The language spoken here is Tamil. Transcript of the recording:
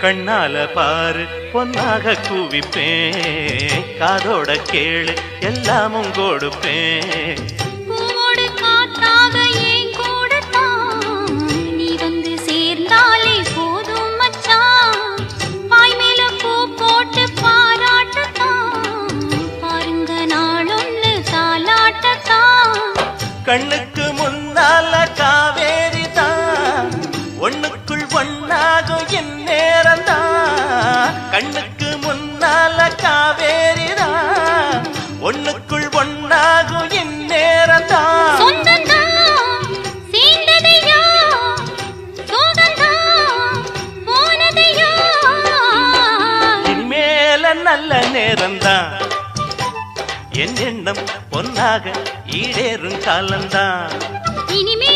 கண்ணால பாரு பொன்னாக கூவிப்பேன் காதோட கேளு எல்லாமும் கொடுப்பேன் பூவோடு காத்தாக ஏன் கூடத்தான் நீ வந்து சேர்ந்தாலே போதும் மச்சான் பாய் மேல பூ போட்டு பாராட்டத்தான் பாருங்க நாளொன்னு தாலாட்டத்தான் கண்ணுக்கு முன்னால காவேரி தான் ஒண்ணுக்குள் ஒண்ணாகும் என் நேரம்தான் கண்ணுக்கு முன்னால காவேரி தான் ஒண்ணுக்குள் ஒண்ணாகும் என் நேரம்தான் சொந்தந்தான் சேர்ந்ததையா சோகந்தான் போனதையா இனிமேல நல்ல நேரம்தான் என் எண்ணம் பொன்னாக ஈடேறும் காலம்தான் இனிமே